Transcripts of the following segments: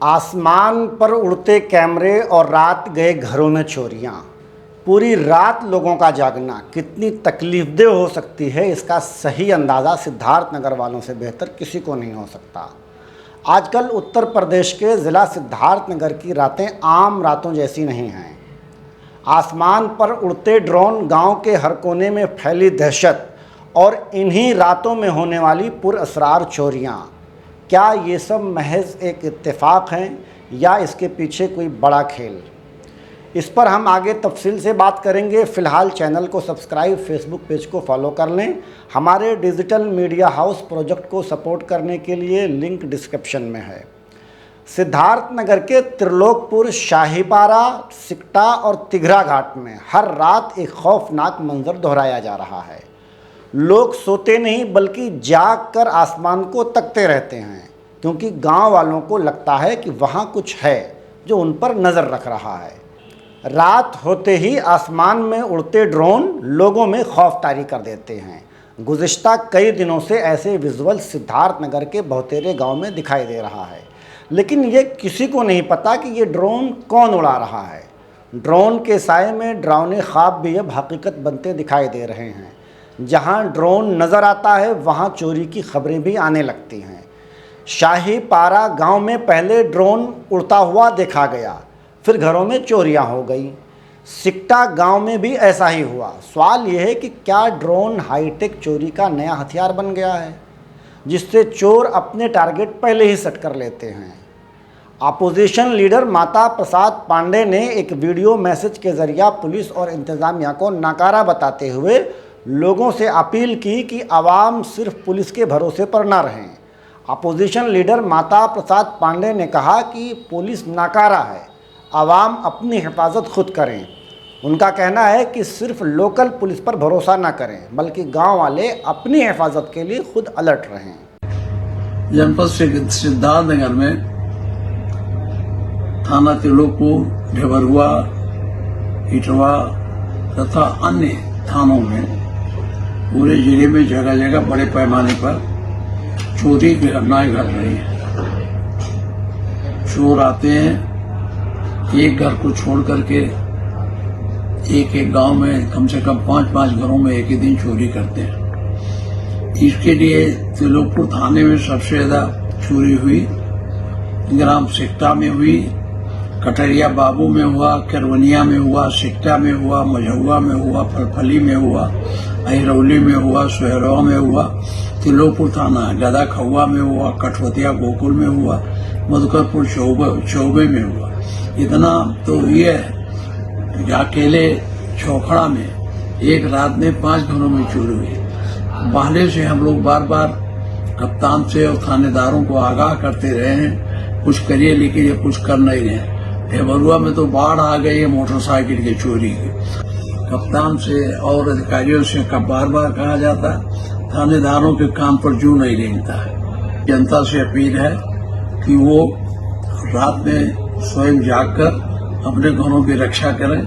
आसमान पर उड़ते कैमरे और रात गए घरों में चोरियां। पूरी रात लोगों का जागना कितनी तकलीफदेह हो सकती है, इसका सही अंदाज़ा सिद्धार्थनगर वालों से बेहतर किसी को नहीं हो सकता। आजकल उत्तर प्रदेश के ज़िला सिद्धार्थनगर की रातें आम रातों जैसी नहीं हैं। आसमान पर उड़ते ड्रोन, गांव के हर कोने में फैली दहशत और इन्हीं रातों में होने वाली पुरअसरार चोरियां। क्या ये सब महज एक इत्तेफाक हैं या इसके पीछे कोई बड़ा खेल? इस पर हम आगे तफसील से बात करेंगे। फ़िलहाल चैनल को सब्सक्राइब, फेसबुक पेज को फॉलो कर लें। हमारे डिजिटल मीडिया हाउस प्रोजेक्ट को सपोर्ट करने के लिए लिंक डिस्क्रिप्शन में है। सिद्धार्थनगर के त्रिलोकपुर, शाहीपारा, सिकटा और तिघरा घाट में हर रात एक खौफनाक मंजर दोहराया जा रहा है। लोग सोते नहीं बल्कि जाग कर आसमान को तकते रहते हैं, क्योंकि गांव वालों को लगता है कि वहां कुछ है जो उन पर नज़र रख रहा है। रात होते ही आसमान में उड़ते ड्रोन लोगों में खौफ तारी कर देते हैं। गुज़िश्ता कई दिनों से ऐसे विजुअल सिद्धार्थनगर के बहुतेरे गांव में दिखाई दे रहा है, लेकिन ये किसी को नहीं पता कि ये ड्रोन कौन उड़ा रहा है। ड्रोन के साए में डरावने ख्वाब भी अब हकीकत बनते दिखाई दे रहे हैं। जहां ड्रोन नज़र आता है वहां चोरी की खबरें भी आने लगती हैं। शाहीपारा गांव में पहले ड्रोन उड़ता हुआ देखा गया, फिर घरों में चोरियां हो गई। सिकटा गांव में भी ऐसा ही हुआ। सवाल यह है कि क्या ड्रोन हाईटेक चोरी का नया हथियार बन गया है, जिससे चोर अपने टारगेट पहले ही सेट कर लेते हैं। अपोजिशन लीडर माता प्रसाद पांडे ने एक वीडियो मैसेज के जरिए पुलिस और इंतज़ामिया को नाकारा बताते हुए लोगों से अपील की कि आवाम सिर्फ पुलिस के भरोसे पर न रहें। अपोजिशन लीडर माता प्रसाद पांडे ने कहा कि पुलिस नाकारा है, आवाम अपनी हिफाजत खुद करें। उनका कहना है कि सिर्फ लोकल पुलिस पर भरोसा न करें, बल्कि गांव वाले अपनी हिफाजत के लिए खुद अलर्ट रहें। जनपद सिद्धार्थनगर में थाना त्रिलोकपुर, ढेबरुआ, इटवा तथा अन्य थानों में पूरे जिले में जगह जगह बड़े पैमाने पर चोरी की घटनाएं घट रही हैं। चोर आते हैं, एक घर को छोड़ करके एक गांव में कम से कम 5-5 घरों में एक ही दिन चोरी करते हैं। इसके लिए त्रिलोकपुर थाने में सबसे ज्यादा चोरी हुई ग्राम सिकटा में हुई, कटरिया बाबू में हुआ, करवनिया में हुआ, सिकटा में हुआ, मझौआ में हुआ, फलफली में हुआ, अहिरौली में हुआ, सोहरवा में हुआ, त्रिलोकपुर थाना गदा खौआ में हुआ, कठवतिया गोकुल में हुआ, मधुकरपुर चौबे में हुआ। इतना तो ये है कि अकेले चौखड़ा में एक रात में 5 घरों में चोरी हुई। पहले से हम लोग बार बार कप्तान से और थानेदारों को आगाह करते रहे हैं, कुछ करिए, लेकिन ये कुछ कर नहीं रहे। ढेबरुआ में तो बाढ़ आ गई है मोटरसाइकिल की चोरी की। कप्तान से और अधिकारियों से बार बार कहा जाता है, थानेदारों के काम पर जू नहीं रेंगता है। जनता से अपील है कि वो रात में स्वयं जागकर अपने घरों की रक्षा करें,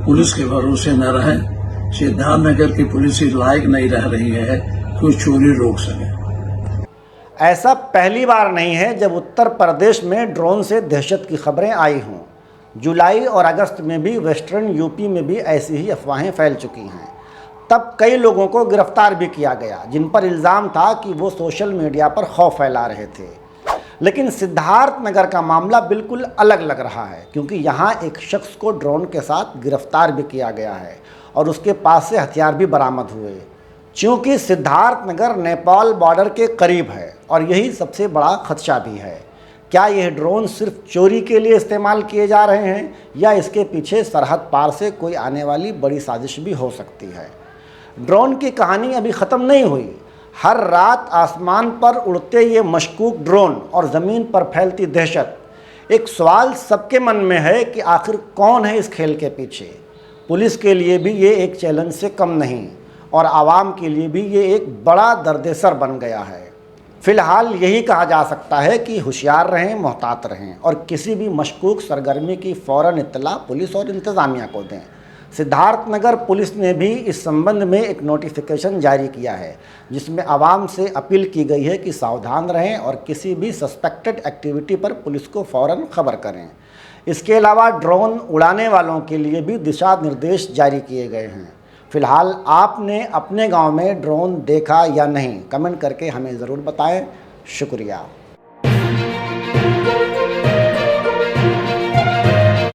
पुलिस के भरोसे न रहें। सिद्धार्थनगर की पुलिस इस लायक नहीं रह रही है कि उस चोरी रोक सके। ऐसा पहली बार नहीं है जब उत्तर प्रदेश में ड्रोन से दहशत की खबरें आई हों। जुलाई और अगस्त में भी वेस्टर्न यूपी में भी ऐसी ही अफवाहें फैल चुकी हैं। तब कई लोगों को गिरफ्तार भी किया गया, जिन पर इल्ज़ाम था कि वो सोशल मीडिया पर खौफ फैला रहे थे। लेकिन सिद्धार्थनगर का मामला बिल्कुल अलग लग रहा है, क्योंकि यहाँ एक शख्स को ड्रोन के साथ गिरफ्तार भी किया गया है और उसके पास से हथियार भी बरामद हुए। क्योंकि सिद्धार्थनगर नेपाल बॉर्डर के करीब है और यही सबसे बड़ा खदशा भी है। क्या यह ड्रोन सिर्फ चोरी के लिए इस्तेमाल किए जा रहे हैं या इसके पीछे सरहद पार से कोई आने वाली बड़ी साजिश भी हो सकती है? ड्रोन की कहानी अभी ख़त्म नहीं हुई। हर रात आसमान पर उड़ते ये मशकूक ड्रोन और ज़मीन पर फैलती दहशत। एक सवाल सबके मन में है कि आखिर कौन है इस खेल के पीछे? पुलिस के लिए भी ये एक चैलेंज से कम नहीं और आवाम के लिए भी ये एक बड़ा दर्द-ए-सर बन गया है। फ़िलहाल यही कहा जा सकता है कि होशियार रहें, मोहतात रहें और किसी भी मशकूक सरगर्मी की फ़ौरन इत्तला पुलिस और इंतज़ामिया को दें। सिद्धार्थनगर पुलिस ने भी इस संबंध में एक नोटिफिकेशन जारी किया है, जिसमें आवाम से अपील की गई है कि सावधान रहें और किसी भी सस्पेक्टेड एक्टिविटी पर पुलिस को फ़ौरन खबर करें। इसके अलावा ड्रोन उड़ाने वालों के लिए भी दिशा निर्देश जारी किए गए हैं। फिलहाल आपने अपने गांव में ड्रोन देखा या नहीं, कमेंट करके हमें ज़रूर बताएं। शुक्रिया।